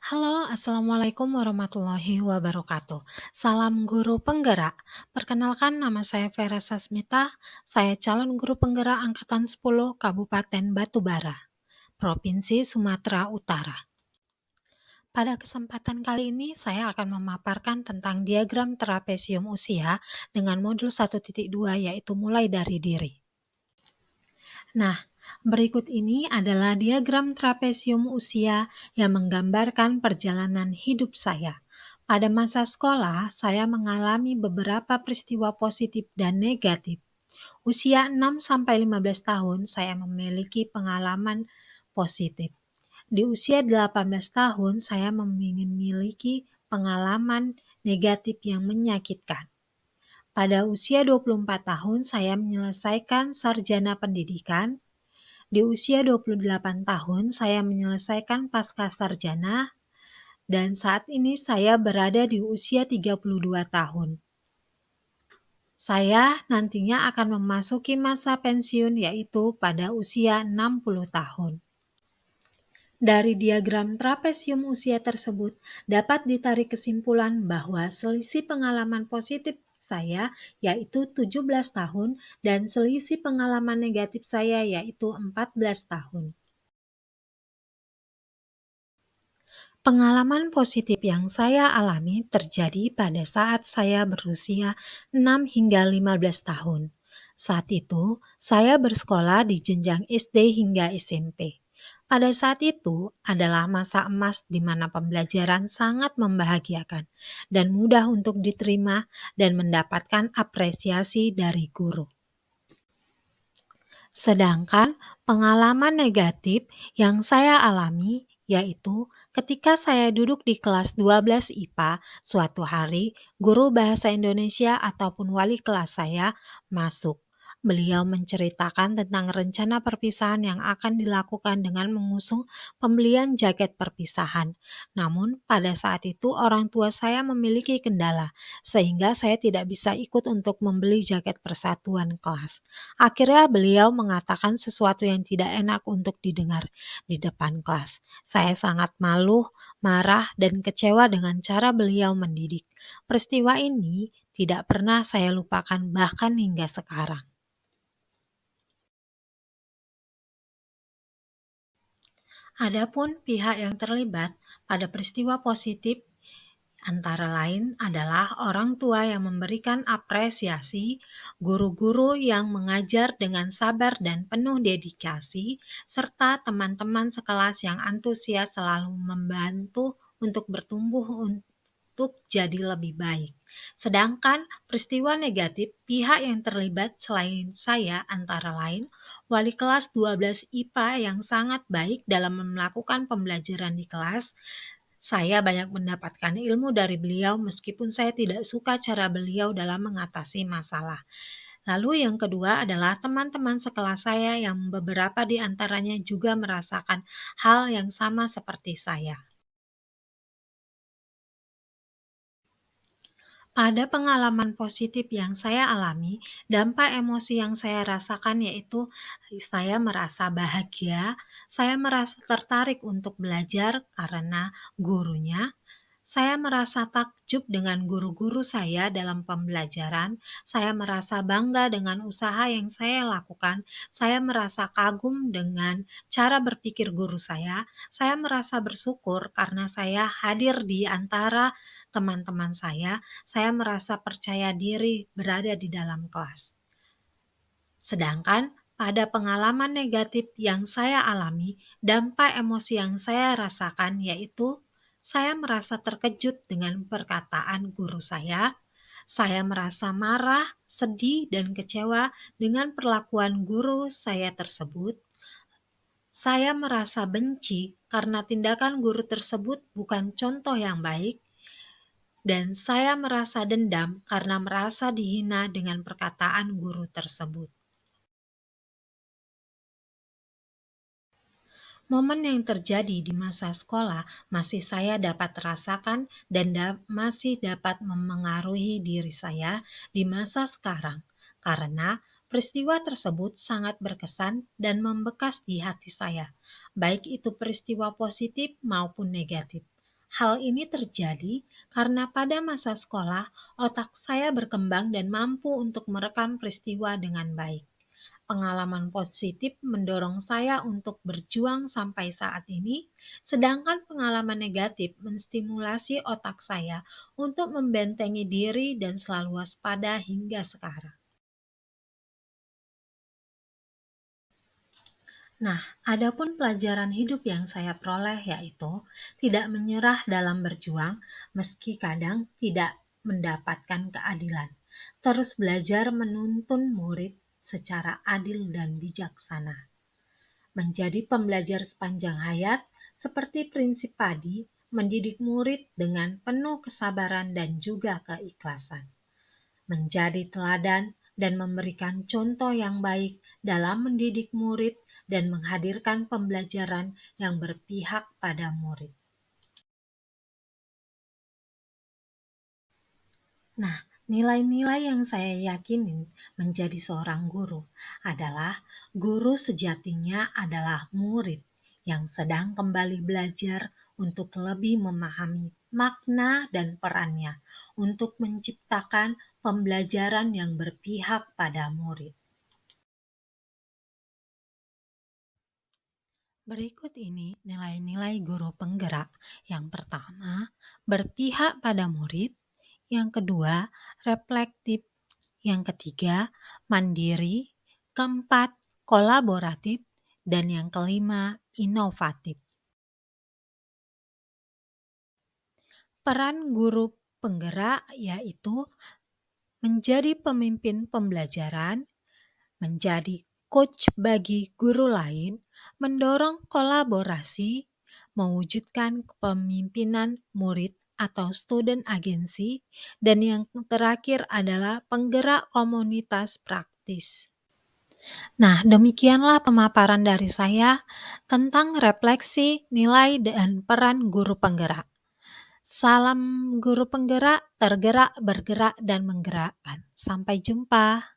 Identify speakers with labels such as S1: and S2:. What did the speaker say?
S1: Halo, Assalamualaikum warahmatullahi wabarakatuh. Salam guru penggerak. Perkenalkan nama saya Vera Sasmita, saya calon guru penggerak Angkatan 10 Kabupaten Batubara, Provinsi Sumatera Utara. Pada kesempatan kali ini saya akan memaparkan tentang diagram trapesium usia dengan modul 1.2 yaitu mulai dari diri. Nah, berikut ini adalah diagram trapesium usia yang menggambarkan perjalanan hidup saya. Pada masa sekolah, saya mengalami beberapa peristiwa positif dan negatif. Usia 6-15 tahun, saya memiliki pengalaman positif. Di usia 18 tahun, saya memiliki pengalaman negatif yang menyakitkan. Pada usia 24 tahun, saya menyelesaikan sarjana pendidikan. Di usia 28 tahun, saya menyelesaikan pascasarjana dan saat ini saya berada di usia 32 tahun. Saya nantinya akan memasuki masa pensiun yaitu pada usia 60 tahun. Dari diagram trapesium usia tersebut dapat ditarik kesimpulan bahwa selisih pengalaman positif saya yaitu 17 tahun dan selisih pengalaman negatif saya yaitu 14 tahun. Pengalaman positif yang saya alami terjadi pada saat saya berusia 6 hingga 15 tahun. Saat itu, saya bersekolah di jenjang SD hingga SMP. Pada saat itu adalah masa emas di mana pembelajaran sangat membahagiakan dan mudah untuk diterima dan mendapatkan apresiasi dari guru. Sedangkan pengalaman negatif yang saya alami yaitu ketika saya duduk di kelas 12 IPA, suatu hari guru bahasa Indonesia ataupun wali kelas saya masuk. Beliau menceritakan tentang rencana perpisahan yang akan dilakukan dengan mengusung pembelian jaket perpisahan. Namun pada saat itu orang tua saya memiliki kendala sehingga saya tidak bisa ikut untuk membeli jaket persatuan kelas. Akhirnya beliau mengatakan sesuatu yang tidak enak untuk didengar di depan kelas. Saya sangat malu, marah, dan kecewa dengan cara beliau mendidik. Peristiwa ini tidak pernah saya lupakan bahkan hingga sekarang. Adapun pihak yang terlibat pada peristiwa positif antara lain adalah orang tua yang memberikan apresiasi, guru-guru yang mengajar dengan sabar dan penuh dedikasi, serta teman-teman sekelas yang antusias selalu membantu untuk bertumbuh untuk jadi lebih baik. Sedangkan peristiwa negatif pihak yang terlibat selain saya antara lain wali kelas 12 IPA yang sangat baik dalam melakukan pembelajaran di kelas. Saya banyak mendapatkan ilmu dari beliau meskipun saya tidak suka cara beliau dalam mengatasi masalah. Lalu yang kedua adalah teman-teman sekelas saya yang beberapa di antaranya juga merasakan hal yang sama seperti saya. Pada pengalaman positif yang saya alami, dampak emosi yang saya rasakan yaitu saya merasa bahagia, saya merasa tertarik untuk belajar karena gurunya, saya merasa takjub dengan guru-guru saya dalam pembelajaran, saya merasa bangga dengan usaha yang saya lakukan, saya merasa kagum dengan cara berpikir guru saya merasa bersyukur karena saya hadir di antara teman-teman saya merasa percaya diri berada di dalam kelas. Sedangkan pada pengalaman negatif yang saya alami, dampak emosi yang saya rasakan yaitu saya merasa terkejut dengan perkataan guru saya merasa marah, sedih, dan kecewa dengan perlakuan guru saya tersebut. Saya merasa benci karena tindakan guru tersebut bukan contoh yang baik, dan saya merasa dendam karena merasa dihina dengan perkataan guru tersebut. Momen yang terjadi di masa sekolah masih saya dapat rasakan dan masih dapat memengaruhi diri saya di masa sekarang, karena peristiwa tersebut sangat berkesan dan membekas di hati saya, baik itu peristiwa positif maupun negatif. Hal ini terjadi karena pada masa sekolah, otak saya berkembang dan mampu untuk merekam peristiwa dengan baik. Pengalaman positif mendorong saya untuk berjuang sampai saat ini, sedangkan pengalaman negatif menstimulasi otak saya untuk membentengi diri dan selalu waspada hingga sekarang. Nah, adapun pelajaran hidup yang saya peroleh yaitu tidak menyerah dalam berjuang meski kadang tidak mendapatkan keadilan. Terus belajar menuntun murid secara adil dan bijaksana. Menjadi pembelajar sepanjang hayat seperti prinsip padi, mendidik murid dengan penuh kesabaran dan juga keikhlasan. Menjadi teladan dan memberikan contoh yang baik dalam mendidik murid dan menghadirkan pembelajaran yang berpihak pada murid. Nah, nilai-nilai yang saya yakini menjadi seorang guru adalah guru sejatinya adalah murid yang sedang kembali belajar untuk lebih memahami makna dan perannya untuk menciptakan pembelajaran yang berpihak pada murid. Berikut ini nilai-nilai guru penggerak. Yang pertama, berpihak pada murid. Yang kedua, reflektif. Yang ketiga, mandiri. Keempat, kolaboratif. Dan yang kelima, inovatif. Peran guru penggerak yaitu menjadi pemimpin pembelajaran, menjadi coach bagi guru lain, mendorong kolaborasi, mewujudkan kepemimpinan murid atau student agency, dan yang terakhir adalah penggerak komunitas praktis. Nah, demikianlah pemaparan dari saya tentang refleksi, nilai, dan peran guru penggerak. Salam guru penggerak, tergerak, bergerak, dan menggerakkan. Sampai jumpa.